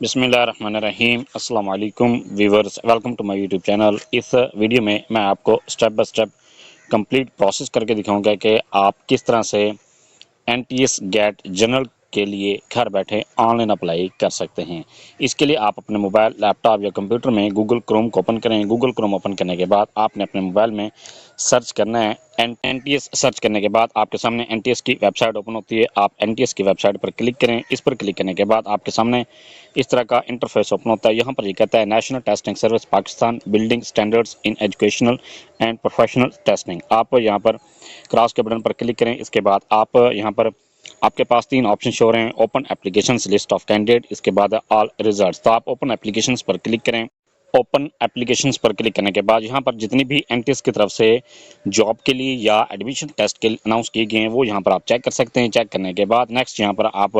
बिस्मिल्लाहिर्रहमानिर्रहीम अस्सलाम वालेकुम viewers, welcome to my YouTube channel. इस वीडियो में मैं आपको step by step complete process करके दिखाऊंगा कि आप किस तरह से एनटीएस गेट जनरल के लिए घर बैठे ऑनलाइन अप्लाई कर सकते हैं। इसके लिए आप अपने मोबाइल, लैपटॉप या कंप्यूटर में गूगल क्रोम को ओपन करें। गूगल क्रोम ओपन करने के बाद आपने अपने मोबाइल में सर्च करना है एनटीएस। सर्च करने के बाद आपके सामने एनटीएस की वेबसाइट ओपन होती है। आप एनटीएस की वेबसाइट पर क्लिक करें। इस पर क्लिक करने के बाद आपके सामने इस तरह का इंटरफेस ओपन होता है। यहाँ पर ये कहता है national testing service Pakistan building standards in educational and professional testing. आप यहाँ पर क्रॉस के बटन पर क्लिक करें। इसके बाद आप यहाँ पर आपके पास तीन ऑप्शन शो हो रहे हैं। Open applications, list of candidate, इसके बाद ऑल रिजल्ट्स। तो आप ओपन एप्लीकेशंस पर क्लिक करें। ओपन एप्लीकेशंस पर क्लिक करने के बाद यहाँ पर जितनी भी एनटीएस की तरफ से जॉब के लिए या एडमिशन टेस्ट के अनाउंस किए गए हैं वो यहाँ पर आप चेक कर सकते हैं। चेक करने के बाद नेक्स्ट यहाँ पर आप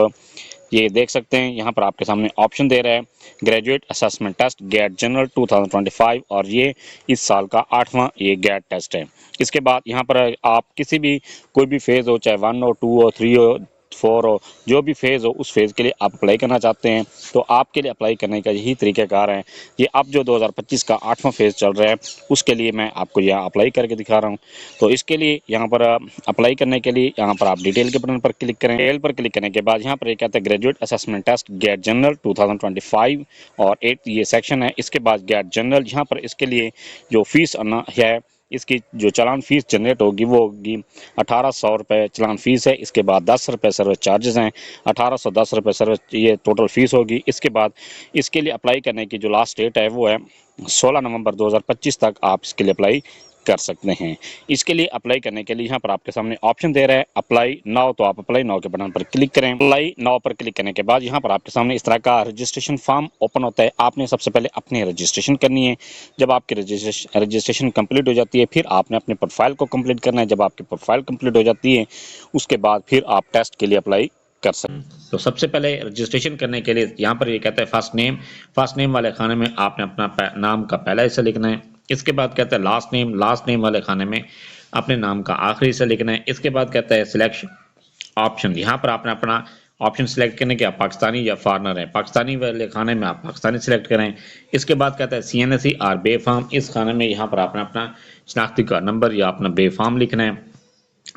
ये देख सकते हैं, यहाँ पर आपके सामने ऑप्शन दे रहा है graduate assessment test GATE general 2025 और ये इस साल का 8वां ये गेट टेस्ट है। इसके बाद यहाँ पर आप किसी भी कोई भी फेज़ हो, चाहे 1 हो, 2 हो, 3 हो, 4 हो, जो भी फेज़ हो उस फेज़ के लिए आप अप्लाई करना चाहते हैं तो आपके लिए अप्लाई करने का यही तरीक़ाकार है। ये अब जो 2025 का 8वां फेज़ चल रहा है उसके लिए मैं आपको यहाँ अप्लाई करके दिखा रहा हूँ। तो इसके लिए यहाँ पर अप्लाई करने के लिए यहाँ पर आप डिटेल के बटन पर क्लिक करें। डिटेल पर क्लिक करने के बाद यहाँ पर ये कहता है graduate assessment test GATE general 2025 और 8 ये सेक्शन है। इसके बाद गेट जनरल, यहाँ पर इसके लिए जो फीस है, इसकी जो चालान फीस जनरेट होगी वो होगी 1800 रुपये चालान फीस है। इसके बाद 10 रुपये सर्विस चार्जेस हैं, 1810 रुपये सर्विस ये टोटल फीस होगी। इसके बाद इसके लिए अप्लाई करने की जो लास्ट डेट है वो है 16 नवंबर 2025 तक आप इसके लिए अप्लाई कर सकते हैं। इसके लिए अप्लाई करने के लिए यहाँ पर आपके सामने ऑप्शन दे रहा है अप्लाई नाउ। तो आप अप्लाई नाउ के बटन पर क्लिक करें। अप्लाई नाउ पर क्लिक करने के बाद यहाँ पर आपके सामने इस तरह का रजिस्ट्रेशन फॉर्म ओपन होता है। आपने सबसे पहले अपनी रजिस्ट्रेशन करनी है। जब आपकी रजिस्ट्रेशन कंप्लीट हो जाती है फिर आपने अपने प्रोफाइल को कंप्लीट करना है। जब आपकी प्रोफाइल कंप्लीट हो जाती है उसके बाद फिर आप टेस्ट के लिए अप्लाई कर सकते हैं। तो सबसे पहले रजिस्ट्रेशन करने के लिए यहाँ पर ये कहता है फर्स्ट नेम वाले खाने में आपने अपना नाम का पहला हिस्सा लिखना है। इसके बाद कहता है लास्ट नेम वाले खाने में अपने नाम का आखिरी हिस्सा लिखना है। इसके बाद कहता है सिलेक्शन ऑप्शन, यहाँ पर आपने अपना ऑप्शन सिलेक्ट करने के आप पाकिस्तानी या फॉरनर हैं। पाकिस्तानी वाले खाने में आप पाकिस्तानी सिलेक्ट करें। इसके बाद कहता है सीएनएसई और बे फॉर्म, इस खाने में यहाँ पर आपने अपना शनाख्ती कार्ड नंबर या अपना बे फॉर्म लिखना है।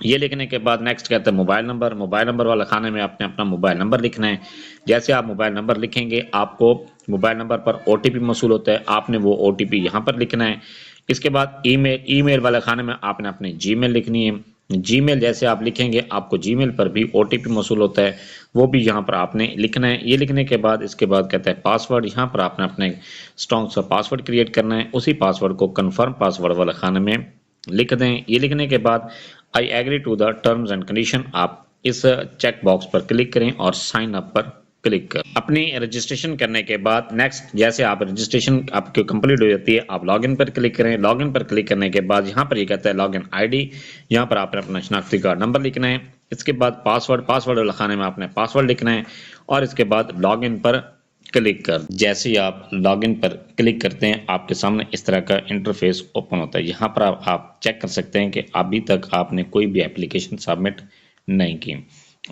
ये लिखने के बाद नेक्स्ट कहता है मोबाइल नंबर वाला खाने में आपने अपना मोबाइल नंबर लिखना है। जैसे आप मोबाइल नंबर लिखेंगे आपको मोबाइल नंबर पर ओटीपी मौसूल होता है, आपने वो ओटीपी यहाँ पर लिखना है। इसके बाद ईमेल वाले खाने में आपने अपनी जीमेल लिखनी है। जीमेल जैसे आप लिखेंगे आपको जीमेल पर भी ओटीपी मौसूल होता है, वो भी यहाँ पर आपने लिखना है। ये लिखने के बाद इसके बाद कहता है पासवर्ड, यहाँ पर आपने अपने स्ट्रॉन्ग सा पासवर्ड क्रिएट करना है। उसी पासवर्ड को कन्फर्म पासवर्ड वाले खाने में लिख दें। ये लिखने के बाद I agree to the terms and condition, आप इस चेक बॉक्स पर क्लिक करें और साइन अप पर क्लिक करें। अपनी रजिस्ट्रेशन करने के बाद नेक्स्ट जैसे आप रजिस्ट्रेशन आपकी कंप्लीट हो जाती है आप लॉगिन पर क्लिक करें। लॉगिन पर क्लिक करने के बाद यहाँ पर ये कहता है लॉगिन आईडी, यहाँ पर आपने अपना शनाख्ती कार्ड नंबर लिखना है। इसके बाद पासवर्ड लिखाने में आपने पासवर्ड लिखना है और इसके बाद लॉगिन पर क्लिक कर। जैसे ही आप लॉगिन पर क्लिक करते हैं आपके सामने इस तरह का इंटरफेस ओपन होता है। यहाँ पर आप चेक कर सकते हैं कि अभी तक आपने कोई भी एप्लीकेशन सबमिट नहीं की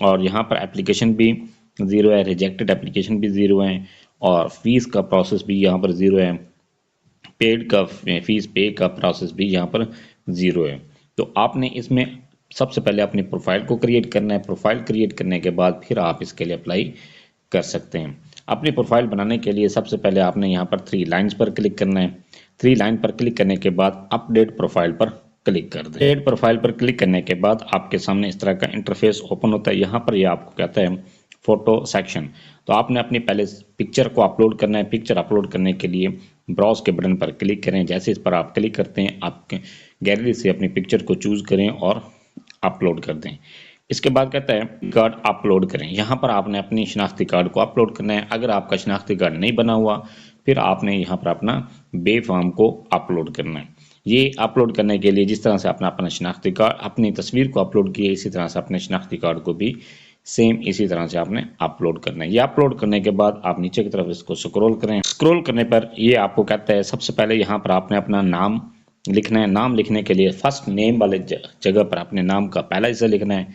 और यहाँ पर एप्लीकेशन भी ज़ीरो है, रिजेक्टेड एप्लीकेशन भी ज़ीरो है और फीस का प्रोसेस भी यहाँ पर ज़ीरो है, पेड का फीस पे का प्रोसेस भी यहाँ पर ज़ीरो है। तो आपने इसमें सबसे पहले अपनी प्रोफाइल को क्रिएट करना है। प्रोफाइल क्रिएट करने के बाद फिर आप इसके लिए अप्लाई कर सकते हैं। अपनी प्रोफाइल बनाने के लिए सबसे पहले आपने यहाँ पर 3 लाइन्स पर क्लिक करना है। 3 लाइन पर क्लिक करने के बाद अपडेट प्रोफाइल पर क्लिक कर दें। अपडेट प्रोफाइल पर क्लिक करने के बाद आपके सामने इस तरह का इंटरफेस ओपन होता है। यहाँ पर ये आपको कहता है फोटो सेक्शन, तो आपने अपनी पहले पिक्चर को अपलोड करना है। पिक्चर अपलोड करने के लिए ब्राउज के बटन पर क्लिक करें। जैसे इस पर आप क्लिक करते हैं आप गैलरी से अपनी पिक्चर को चूज करें और अपलोड कर दें। इसके बाद कहता है कार्ड अपलोड करें। यहाँ पर आपने अपनी शनाख्ती कार्ड को अपलोड करना है। अगर आपका शनाख्ती कार्ड नहीं बना हुआ फिर आपने यहाँ पर अपना बे फॉर्म को अपलोड करना है। ये अपलोड करने के लिए जिस तरह से आपने अपना शनाख्ती कार्ड अपनी तस्वीर को अपलोड किया इसी तरह से अपने शनाख्ती कार्ड को भी सेम इसी तरह से आपने अपलोड करना है। ये अपलोड करने के बाद आप नीचे की तरफ इसको स्क्रॉल करें। स्क्रॉल करने पर ये आपको कहता है सबसे पहले यहाँ पर आपने अपना नाम लिखना है। नाम लिखने के लिए फर्स्ट नेम वाले जगह पर अपने नाम का पहला हिस्सा लिखना है।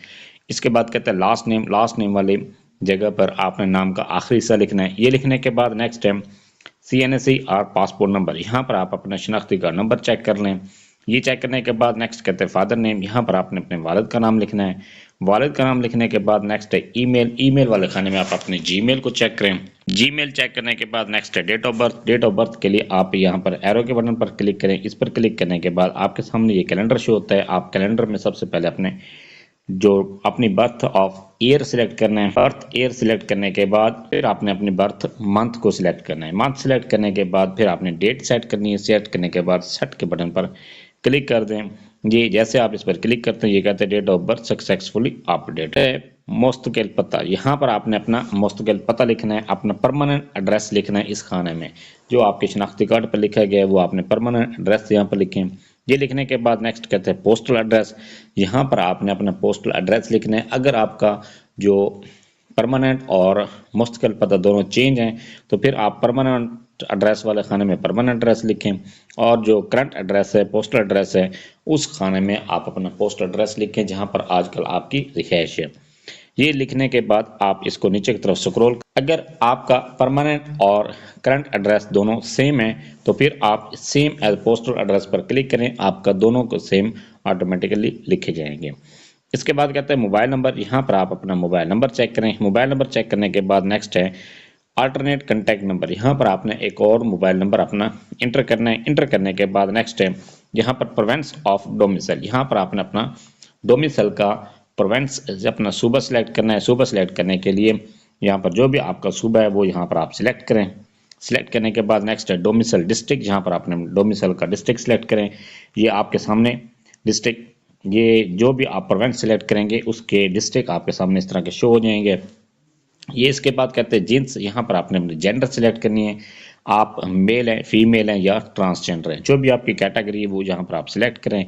इसके बाद कहता है लास्ट नेम वाले जगह पर आपने नाम का आखिरी हिस्सा लिखना है। ये लिखने के बाद नेक्स्ट है CNSE और पासपोर्ट नंबर, यहाँ पर आप अपना शनाख्ती कार्ड नंबर चेक कर लें। ये चेक करने के बाद नेक्स्ट कहते हैं फादर नेम, यहाँ पर आपने अपने वालिद का नाम लिखना है। वालिद का नाम लिखने के बाद नेक्स्ट है ईमेल, ईमेल वाले खाने में आप अपने जीमेल को चेक करें। जीमेल चेक करने के बाद नेक्स्ट है date of birth, date of birth के लिए आप यहाँ पर एरो के बटन पर क्लिक करें। इस पर क्लिक करने के बाद आपके सामने ये कैलेंडर शो होता है। आप कैलेंडर में सबसे पहले अपने जो अपनी बर्थ ऑफ ईयर सिलेक्ट करना है। बर्थ ईयर सिलेक्ट करने के बाद फिर आपने अपनी बर्थ मंथ को सिलेक्ट करना है। मंथ सिलेक्ट करने के बाद फिर आपने डेट सेट करनी है। सेट करने के बाद सेट के बटन पर क्लिक कर दें। ये जैसे आप इस पर क्लिक करते हैं ये कहते हैं date of birth successfully update है। मुस्तकिल पता, यहाँ पर आपने अपना मुस्तकिल पता लिखना है, अपना परमानेंट एड्रेस लिखना है। इस खाने में जो आपके शनाख्ती कार्ड पर लिखा गया है वो आपने परमानेंट एड्रेस यहाँ पर लिखें। ये लिखने के बाद नेक्स्ट कहते हैं पोस्टल एड्रेस, यहाँ पर आपने अपना पोस्टल एड्रेस लिखना है। अगर आपका जो परमानेंट और मुस्तकिल पता दोनों चेंज हैं तो फिर आप परमानेंट एड्रेस वाले खाने में परमानेंट एड्रेस लिखें, और जो करंट एड्रेस है पोस्टल एड्रेस है उस खाने में आप अपना पोस्टल एड्रेस लिखें जहां पर आजकल आपकी रिहाइश है। ये लिखने के बाद आप इसको नीचे की तरफ स्क्रॉल, अगर आपका परमानेंट और करंट एड्रेस दोनों सेम है तो फिर आप सेम एज पोस्टल एड्रेस पर क्लिक करें, आपका दोनों को सेम ऑटोमेटिकली लिखे जाएंगे। इसके बाद कहते हैं मोबाइल नंबर, यहाँ पर आप अपना मोबाइल नंबर चेक करें। मोबाइल नंबर चेक करने के बाद नेक्स्ट है अल्टरनेट कॉन्टैक्ट नंबर, यहाँ पर आपने एक और मोबाइल नंबर अपना इंटर करना है। इंटर करने के बाद नेक्स्ट है यहाँ पर प्रोवेंस ऑफ डोमिसाइल, यहाँ पर आपने अपना डोमिसाइल का प्रोवेंस अपना सूबा सिलेक्ट करना है। सूबा सिलेक्ट करने के लिए यहाँ पर जो भी आपका सूबा है वो यहाँ पर आप सिलेक्ट करें। सिलेक्ट करने के बाद नेक्स्ट है डोमिसाइल डिस्ट्रिक्ट, यहाँ पर आपने डोमिसाइल का डिस्ट्रिक्ट सिलेक्ट करें। ये आपके सामने डिस्ट्रिक्ट, ये जो भी आप प्रोवेंस सिलेक्ट करेंगे उसके डिस्ट्रिक्ट आपके सामने इस तरह के शो हो जाएंगे। ये इसके बाद कहते हैं जींस, यहाँ पर आपने अपनी जेंडर सिलेक्ट करनी है, आप मेल हैं फीमेल हैं या ट्रांसजेंडर हैं, जो भी आपकी कैटेगरी है वो यहाँ पर आप सिलेक्ट करें।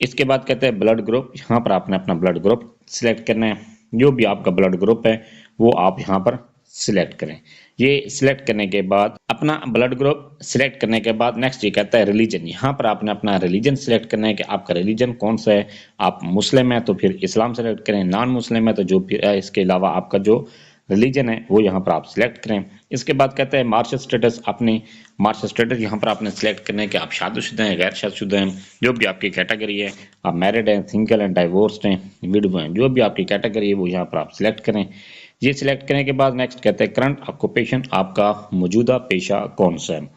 इसके बाद कहते हैं ब्लड ग्रुप, यहाँ पर आपने अपना ब्लड ग्रुप सिलेक्ट करना है, जो भी आपका ब्लड ग्रुप है वो आप यहाँ पर सिलेक्ट करें। ये सिलेक्ट करने के बाद अपना ब्लड ग्रुप सिलेक्ट करने के बाद नेक्स्ट ये कहता है रिलीजन, यहाँ पर आपने अपना रिलीजन सिलेक्ट करना है कि आपका रिलीजन कौन सा है। आप मुस्लिम है तो फिर इस्लाम सेलेक्ट करें, नॉन मुस्लिम है तो जो इसके अलावा आपका जो रिलीजन है वो यहाँ पर आप सिलेक्ट करें। इसके बाद कहते हैं मार्शल स्टेटस, अपनी मार्शल स्टेटस यहाँ पर आपने सिलेक्ट करना है कि आप शादीशुदा हैं गैर शादीशुदा हैं, जो भी आपकी कैटेगरी है, आप मैरिड हैं सिंगल हैं डाइवोर्स्ड हैं विडो हैं, जो भी आपकी कैटेगरी है वो यहाँ पर आप सिलेक्ट करें। ये सिलेक्ट करने के बाद नेक्स्ट कहते हैं करंट ऑक्यूपेशन, आपका मौजूदा पेशा कौन सा है।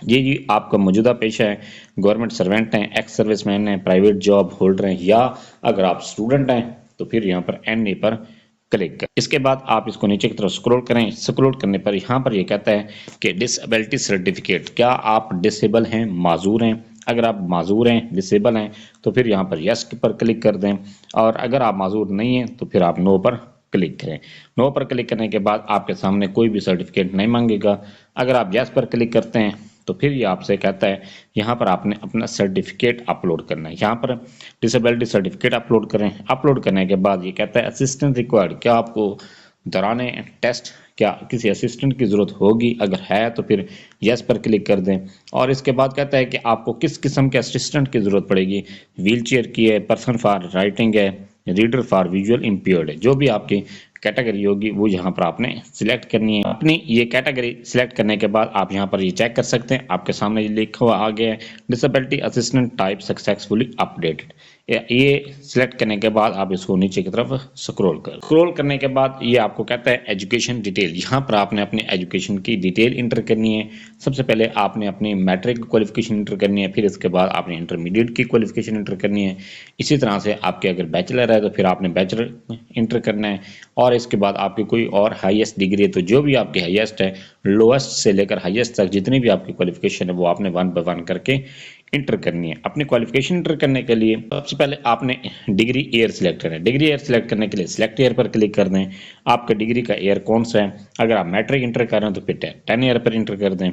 जी आपका मौजूदा पेशा है गवर्नमेंट सर्वेंट हैं, एक्स सर्विसमैन हैं, प्राइवेट जॉब होल्डर हैं, या अगर आप स्टूडेंट हैं तो फिर यहाँ पर NA पर क्लिक करें। इसके बाद आप इसको नीचे की तरफ स्क्रॉल करें। स्क्रॉल करने पर यहाँ पर ये कहता है कि डिसेबिलिटी सर्टिफिकेट, क्या आप डिसेबल हैं माजूर हैं। अगर आप माजूर हैं डिसेबल हैं तो फिर यहाँ पर यस पर क्लिक कर दें, और अगर आप माजूर नहीं हैं तो फिर आप नो पर क्लिक करें। नो पर क्लिक करने के बाद आपके सामने कोई भी सर्टिफिकेट नहीं मांगेगा। अगर आप यस पर क्लिक करते हैं तो फिर ये आपसे कहता है यहाँ पर आपने अपना सर्टिफिकेट अपलोड करना है। यहाँ पर डिसेबिलिटी सर्टिफिकेट अपलोड करें। अपलोड करने के बाद ये कहता है असिस्टेंट रिक्वायर्ड, क्या आपको दौरान टेस्ट क्या किसी असिस्टेंट की ज़रूरत होगी, अगर है तो फिर यस पर क्लिक कर दें। और इसके बाद कहता है कि आपको किस किस्म के असिस्टेंट की ज़रूरत पड़ेगी, व्हील चेयर की है, पर्सन फॉर राइटिंग है, रीडर फॉर विजुअल इम्पेयर्ड है, जो भी आपकी कैटेगरी होगी वो यहाँ पर आपने सिलेक्ट करनी है। अपनी ये कैटेगरी सिलेक्ट करने के बाद आप यहाँ पर ये चेक कर सकते हैं, आपके सामने ये लिखा हुआ आ गया है disability assistant type successfully updated. ये सिलेक्ट करने के बाद आप इसको नीचे की तरफ स्क्रॉल करने के बाद ये आपको कहता है एजुकेशन डिटेल, यहाँ पर आपने अपने एजुकेशन की डिटेल इंटर करनी है। सबसे पहले आपने अपनी मैट्रिक क्वालिफिकेशन इंटर करनी है, फिर इसके बाद आपने इंटरमीडिएट की क्वालिफिकेशन इंटर करनी है। इसी तरह से आपके अगर बैचलर है तो फिर आपने बैचलर इंटर करना है, और इसके बाद आपकी कोई और हाईएस्ट डिग्री है तो जो भी आपकी हाईएस्ट है, लोएस्ट से लेकर हाईएस्ट तक जितनी भी आपकी क्वालिफिकेशन है वो आपने 1 बाय 1 करके इंटर करनी है। अपनी क्वालिफिकेशन इंटर करने के लिए सबसे पहले आपने डिग्री ईयर सिलेक्ट करना है। डिग्री ईयर सिलेक्ट करने के लिए सिलेक्ट ईयर पर क्लिक कर दें। आपका डिग्री का ईयर कौन सा है, अगर आप मैट्रिक इंटर कर रहे हैं तो फिर 10 ईयर पर इंटर कर दें,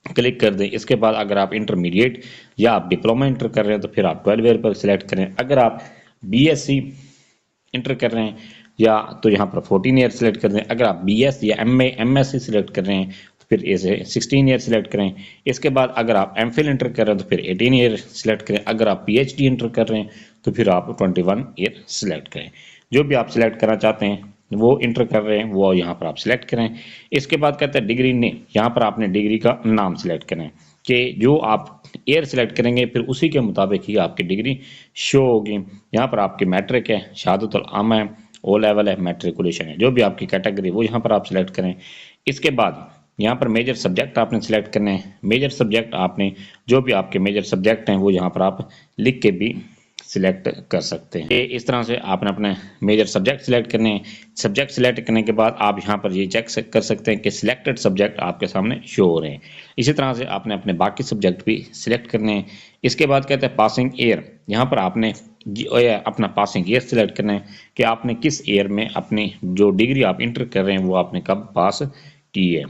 क्लिक कर दें। इसके बाद अगर आप इंटरमीडिएट या आप डिप्लोमा इंटर कर रहे हैं तो फिर आप 12 ईयर पर सिलेक्ट करें। अगर आप BSc इंटर कर रहे हैं या तो यहाँ पर 14 ईयर सिलेक्ट कर दें। अगर आप BS या MSc सिलेक्ट कर रहे हैं तो फिर इसे 16 ईयर सिलेक्ट करें। इसके बाद अगर आप MPhil इंटर कर रहे हैं तो फिर 18 ईयर सिलेक्ट करें। अगर आप PhD इंटर कर रहे हैं तो फिर आप 21 ईयर सिलेक्ट करें। जो भी आप सिलेक्ट करना चाहते हैं वो इंटर कर रहे हैं वो यहाँ पर आप सिलेक्ट करें। इसके बाद कहते हैं डिग्री नेम, यहाँ पर आपने डिग्री का नाम सिलेक्ट करें कि जो आप ईयर सिलेक्ट करेंगे फिर उसी के मुताबिक ही आपकी डिग्री शो होगी। यहाँ पर आपकी मैट्रिक है, शहादतुल आमा है, ओ लेवल है, मैट्रिकुलेशन है, जो भी आपकी कैटेगरी वो यहाँ पर आप सिलेक्ट करें। इसके बाद यहाँ पर मेजर सब्जेक्ट आपने सिलेक्ट करने हैं। मेजर सब्जेक्ट आपने जो भी आपके मेजर सब्जेक्ट हैं वो यहाँ पर आप लिख के भी सिलेक्ट कर सकते हैं। इस तरह से आपने अपने मेजर सब्जेक्ट सिलेक्ट करने हैं। सब्जेक्ट सिलेक्ट करने के बाद आप यहाँ पर ये चेक कर सकते हैं कि सिलेक्टेड सब्जेक्ट आपके सामने शो हो रहे हैं। इसी तरह से आपने अपने बाकी सब्जेक्ट भी सिलेक्ट करने हैं। इसके बाद कहते हैं पासिंग ईयर, यहाँ पर आपने अपना पासिंग ईयर सिलेक्ट करना है कि आपने किस ईयर में अपनी जो डिग्री आप इंटर कर रहे हैं वो आपने कब पास की है,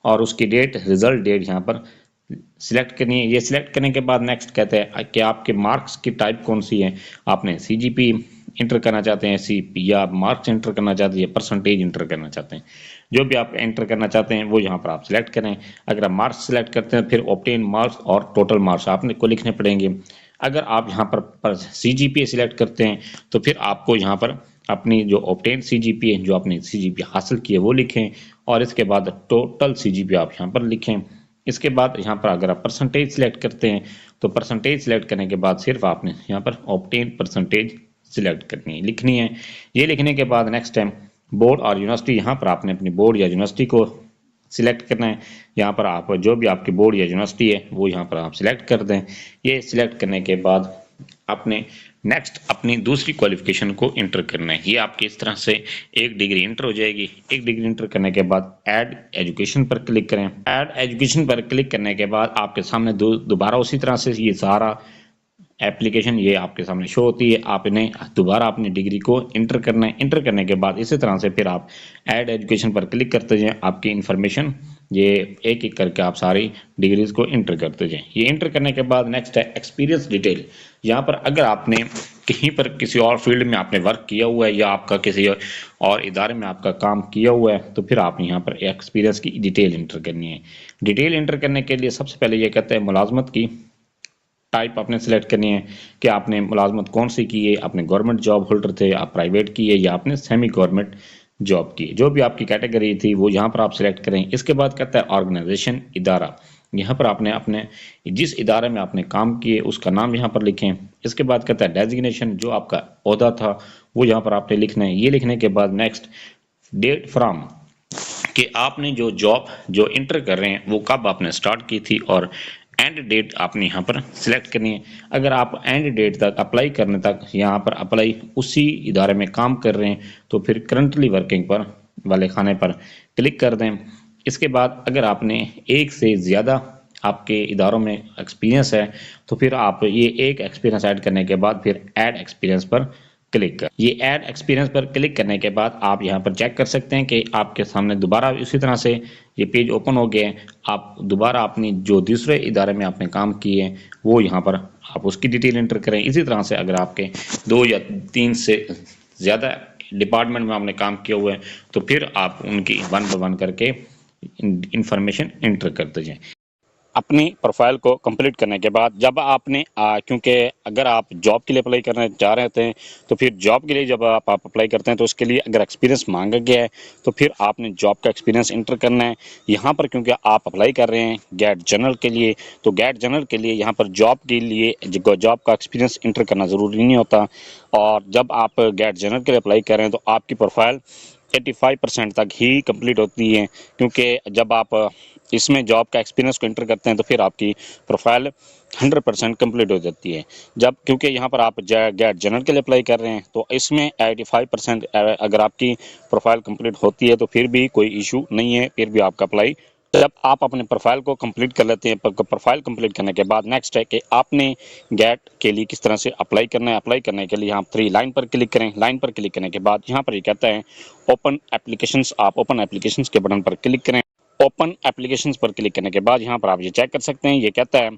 और उसकी डेट, रिजल्ट डेट यहाँ पर सिलेक्ट करनी है। ये सिलेक्ट करने के बाद नेक्स्ट कहते हैं कि आपके मार्क्स की टाइप कौन सी है। आपने सीजीपी इंटर करना चाहते हैं, सीपी, या मार्क्स इंटर करना चाहते हैं, परसेंटेज इंटर करना चाहते हैं, जो भी आप एंटर करना चाहते हैं वो यहाँ पर आप सिलेक्ट करें। अगर आप मार्क्स सिलेक्ट करते हैं फिर ऑब्टेन मार्क्स और टोटल मार्क्स आपने को लिखने पड़ेंगे। अगर आप यहाँ पर सीजीपीए सिलेक्ट करते हैं तो फिर आपको यहाँ पर अपनी जो ऑब्टेन सीजीपीए, जो आपने सीजीपीए हासिल की है वो लिखें, और इसके बाद टोटल सीजीपीए आप यहाँ पर लिखें। इसके बाद यहाँ पर अगर आप परसेंटेज सिलेक्ट करते हैं तो परसेंटेज सिलेक्ट करने के बाद सिर्फ आपने यहाँ पर ऑब्टेन परसेंटेज सिलेक्ट करनी है, लिखनी है। ये लिखने के बाद नेक्स्ट टाइम बोर्ड और यूनिवर्सिटी, यहाँ पर आपने अपनी बोर्ड या यूनिवर्सिटी को सिलेक्ट करना है। यहाँ पर आप जो भी आपकी बोर्ड या यूनिवर्सिटी है वो यहाँ पर आप सिलेक्ट कर दें। ये सिलेक्ट करने के बाद आपने नेक्स्ट अपनी दूसरी क्वालिफिकेशन को इंटर करना है। ये आपकी इस तरह से एक डिग्री इंटर हो जाएगी। एक डिग्री इंटर करने के बाद ऐड एजुकेशन पर क्लिक करें। ऐड एजुकेशन पर क्लिक करने के बाद आपके सामने दोबारा उसी तरह से ये सारा एप्लीकेशन ये आपके सामने शो होती है। आपने दोबारा अपनी डिग्री को इंटर करना है। इंटर करने के बाद इसी तरह से फिर आप ऐड एजुकेशन पर क्लिक करते जाएं। आपकी इन्फॉर्मेशन ये एक एक करके आप सारी डिग्रीज को इंटर करते जाएं। ये इंटर करने के बाद नेक्स्ट है एक्सपीरियंस डिटेल। यहाँ पर अगर आपने कहीं पर किसी और फील्ड में आपने वर्क किया हुआ है या आपका किसी और इदारे में आपका काम किया हुआ है तो फिर आपने यहाँ पर एक्सपीरियंस की डिटेल इंटर करनी है। डिटेल इंटर करने के लिए सबसे पहले ये कहते हैं मुलाजमत की टाइप आपने सेलेक्ट करनी है कि आपने मुलाजमत कौन सी की है। आपने गवर्नमेंट जॉब होल्डर थे, आप प्राइवेट की है, या आपने सेमी गवर्नमेंट जॉब की है। जो भी आपकी कैटेगरी थी वो यहाँ पर आप सिलेक्ट करें। इसके बाद कहता है ऑर्गेनाइजेशन, इदारा। यहाँ पर आपने अपने जिस इदारे में आपने काम किए उसका नाम यहाँ पर लिखें। इसके बाद कहता है डेजिग्नेशन, जो आपका ओहदा था वो यहाँ पर आपने लिखना है। ये लिखने के बाद नेक्स्ट डेट फ्रॉम, कि आपने जो जॉब जो इंटर कर रहे हैं वो कब आपने स्टार्ट की थी, और एंड डेट आपने यहाँ पर सिलेक्ट करनी है। अगर आप एंड डेट तक अप्लाई करने तक यहाँ पर अप्लाई उसी इदारे में काम कर रहे हैं तो फिर करंटली वर्किंग पर वाले खाने पर क्लिक कर दें। इसके बाद अगर आपने एक से ज़्यादा आपके इदारों में एक्सपीरियंस है तो फिर आप ये एक एक्सपीरियंस ऐड करने के बाद फिर ऐड एक्सपीरियंस पर क्लिक कर। ये ऐड एक्सपीरियंस पर क्लिक करने के बाद आप यहाँ पर चेक कर सकते हैं कि आपके सामने दोबारा इसी तरह से ये पेज ओपन हो गया है। आप दोबारा अपनी जो दूसरे इदारे में आपने काम किए हैं वो यहाँ पर आप उसकी डिटेल एंटर करें। इसी तरह से अगर आपके 2 या 3 से ज़्यादा डिपार्टमेंट में आपने काम किया हुआ है तो फिर आप उनकी 1 बाय 1 करके इंफॉर्मेशन एंटर करते जाएं। अपनी प्रोफाइल को कंप्लीट करने के बाद जब आपने क्योंकि अगर आप जॉब के लिए अप्लाई करना चाह रहे थे तो फिर जॉब के लिए जब आप अप्लाई करते हैं तो उसके लिए अगर एक्सपीरियंस मांगा गया है तो फिर आपने जॉब का एक्सपीरियंस इंटर करना है यहाँ पर। क्योंकि आप अप्लाई कर रहे हैं गेट जनरल के लिए तो गेट जनरल के लिए यहाँ पर जॉब के लिए जॉब का एक्सपीरियंस इंटर करना ज़रूरी नहीं होता। और जब आप गेट जनरल के लिए अप्लाई कर रहे हैं तो आपकी प्रोफाइल 85% तक ही कंप्लीट होती है। क्योंकि जब आप इसमें जॉब का एक्सपीरियंस को इंटर करते हैं तो फिर आपकी प्रोफाइल 100% कंप्लीट हो जाती है। जब क्योंकि यहाँ पर आप गेट जनरल के लिए अप्लाई कर रहे हैं तो इसमें 85% अगर आपकी प्रोफाइल कंप्लीट होती है तो फिर भी कोई इशू नहीं है, फिर भी आपका अप्लाई। जब आप अपने प्रोफाइल को कंप्लीट कर लेते हैं, प्रोफाइल कंप्लीट करने के बाद नेक्स्ट है कि आपने गेट के लिए किस तरह से अप्लाई करना है। अप्लाई करने के लिए यहाँ 3 लाइन पर क्लिक करें। लाइन पर क्लिक करने के बाद यहाँ पर ये कहता है ओपन एप्लीकेशंस। आप ओपन एप्लीकेशंस के बटन पर क्लिक करें। ओपन एप्लीकेशंस पर क्लिक करने के बाद यहाँ पर आप ये चेक कर सकते हैं। ये कहता है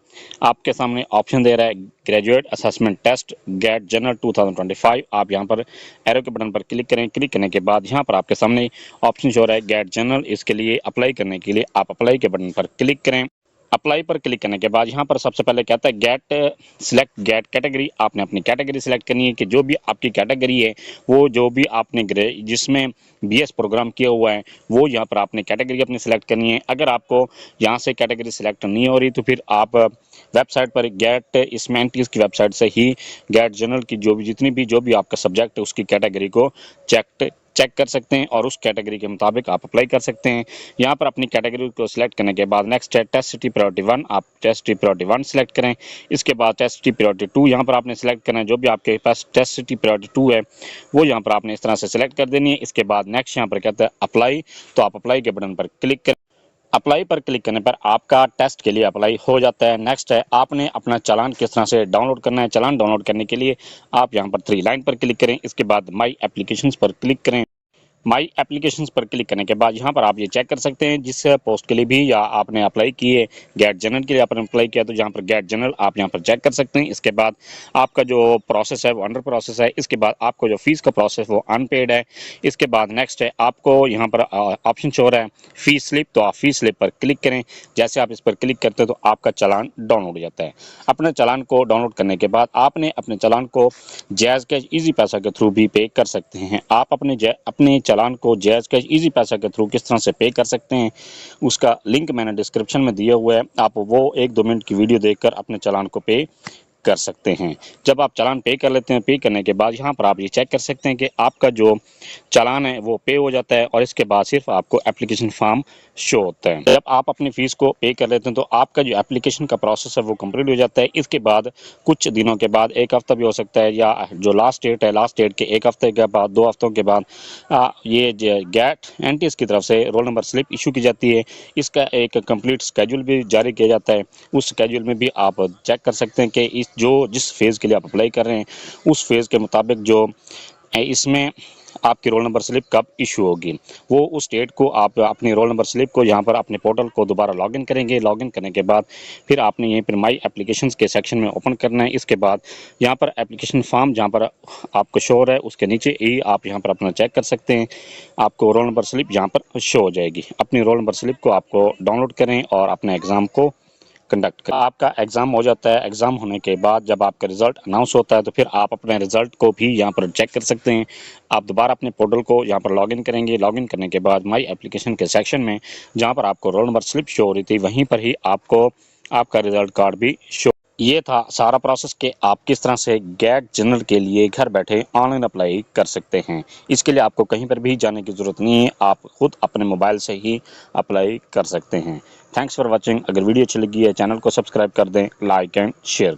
आपके सामने ऑप्शन दे रहा है graduate assessment test GATE general 2025। आप यहाँ पर एरो के बटन पर क्लिक करें। क्लिक करने के बाद यहाँ पर आपके सामने ऑप्शन शो रहा है गेट जनरल। इसके लिए अप्लाई करने के लिए आप अप्लाई के बटन पर क्लिक करें। अप्लाई पर क्लिक करने के बाद यहाँ पर सबसे पहले कहता है गेट सिलेक्ट गेट कैटेगरी। आपने अपनी कैटेगरी सिलेक्ट करनी है कि जो भी आपकी कैटेगरी है वो जो भी आपने जिसमें बीएस प्रोग्राम किया हुआ है वो यहाँ पर आपने कैटेगरी अपनी सिलेक्ट करनी है। अगर आपको यहाँ से कैटेगरी सिलेक्ट नहीं हो रही तो फिर आप वेबसाइट पर गेट इसमें एनटीएस की वेबसाइट से ही गेट जनरल की जो भी आपका सब्जेक्ट है उसकी कैटेगरी को चेक कर सकते हैं और उस कैटेगरी के मुताबिक आप अप्लाई कर सकते हैं। यहाँ पर अपनी कैटेगरी को सिलेक्ट करने के बाद नेक्स्ट है टेस्ट सिटी प्रायोरिटी 1। आप टेस्ट सिटी प्रायोरिटी 1 सिलेक्ट करें। इसके बाद टेस्ट सिटी प्रायोरिटी 2 यहाँ पर आपने सिलेक्ट करना है। जो भी आपके पास टेस्ट सिटी प्रायोरिटी 2 है वो यहाँ पर आपने इस तरह से सिलेक्ट कर देनी है। इसके बाद नेक्स्ट यहाँ पर कहता है अप्लाई, तो आप अप्लाई के बटन पर क्लिक करें। अप्लाई पर क्लिक करने पर आपका टेस्ट के लिए अप्लाई हो जाता है। नेक्स्ट है आपने अपना चालान किस तरह से डाउनलोड करना है। चालान डाउनलोड करने के लिए आप यहाँ पर 3 लाइन पर क्लिक करें। इसके बाद माई एप्लीकेशंस पर क्लिक करें। माई एप्लीकेशंस पर क्लिक करने के बाद यहाँ पर आप ये चेक कर सकते हैं जिस पोस्ट के लिए भी या आपने अप्लाई किए, गेट जनरल के लिए आपने अप्लाई किया तो यहाँ पर गेट जनरल आप यहाँ पर चेक कर सकते हैं। इसके बाद आपका जो प्रोसेस है वो अंडर प्रोसेस है। इसके बाद आपको जो फीस का प्रोसेस वो अनपेड है। इसके बाद नेक्स्ट है आपको यहाँ पर ऑप्शन शो हो रहा है फीस स्लिप, तो आप फीस स्लिप पर क्लिक करें। जैसे आप इस पर क्लिक करते हैं तो आपका चालान डाउनलोड हो जाता है। अपने चालान को डाउनलोड करने के बाद आपने अपने चालान को जैज़ कैश ईजी पैसा के थ्रू भी पे कर सकते हैं। आप अपने चालान को जैज़ कैश ईजी पैसा के थ्रू किस तरह से पे कर सकते हैं उसका लिंक मैंने डिस्क्रिप्शन में दिया हुआ है। आप वो 1-2 मिनट की वीडियो देखकर अपने चालान को पे कर सकते हैं। जब आप चालान पे कर लेते हैं, पे करने के बाद यहाँ पर आप ये चेक कर सकते हैं कि आपका जो चालान है वो पे हो जाता है और इसके बाद सिर्फ आपको एप्लीकेशन फॉर्म शो होता है। जब आप अपनी फ़ीस को पे कर लेते हैं तो आपका जो एप्लीकेशन का प्रोसेस है वो कंप्लीट हो जाता है। इसके बाद कुछ दिनों के बाद 1 हफ्ता भी हो सकता है या जो लास्ट डेट है, लास्ट डेट के 1 हफ्ते के बाद 2 हफ्तों के बाद ये गेट एनटीएस की तरफ से रोल नंबर स्लिप इशू की जाती है। इसका एक कंप्लीट स्केड्यूल भी जारी किया जाता है। उस स्केड्यूल में भी आप चेक कर सकते हैं कि जिस फेज़ के लिए आप अप्लाई कर रहे हैं उस फेज़ के मुताबिक जो इसमें आपकी रोल नंबर स्लिप कब इशू होगी, वो उस डेट को आप अपनी रोल नंबर स्लिप को यहाँ पर अपने पोर्टल को दोबारा लॉगिन करेंगे। लॉगिन करने के बाद फिर आपने यहीं पर माई एप्लीकेशंस के सेक्शन में ओपन करना है। इसके बाद यहाँ पर एप्लीकेशन फॉर्म जहाँ पर आपको शो हो रहा है उसके नीचे ही आप यहाँ पर अपना चेक कर सकते हैं। आपको रोल नंबर स्लिप यहाँ पर शो हो जाएगी। अपनी रोल नंबर स्लिप को आपको डाउनलोड करें और अपने एग्ज़ाम को कंडक्ट करें। आपका एग्ज़ाम हो जाता है। एग्ज़ाम होने के बाद जब आपका रिज़ल्ट अनाउंस होता है तो फिर आप अपने रिज़ल्ट को भी यहाँ पर चेक कर सकते हैं। आप दोबारा अपने पोर्टल को यहाँ पर लॉगिन करेंगे। लॉगिन करने के बाद माई एप्लीकेशन के सेक्शन में जहाँ पर आपको रोल नंबर स्लिप शो हो रही थी वहीं पर ही आपको आपका रिज़ल्ट कार्ड भी शो। ये था सारा प्रोसेस कि आप किस तरह से गेट जनरल के लिए घर बैठे ऑनलाइन अप्लाई कर सकते हैं। इसके लिए आपको कहीं पर भी जाने की ज़रूरत नहीं है, आप खुद अपने मोबाइल से ही अप्लाई कर सकते हैं। Thanks for watching. अगर वीडियो अच्छी लगी है चैनल को सब्सक्राइब कर दें, लाइक एंड शेयर।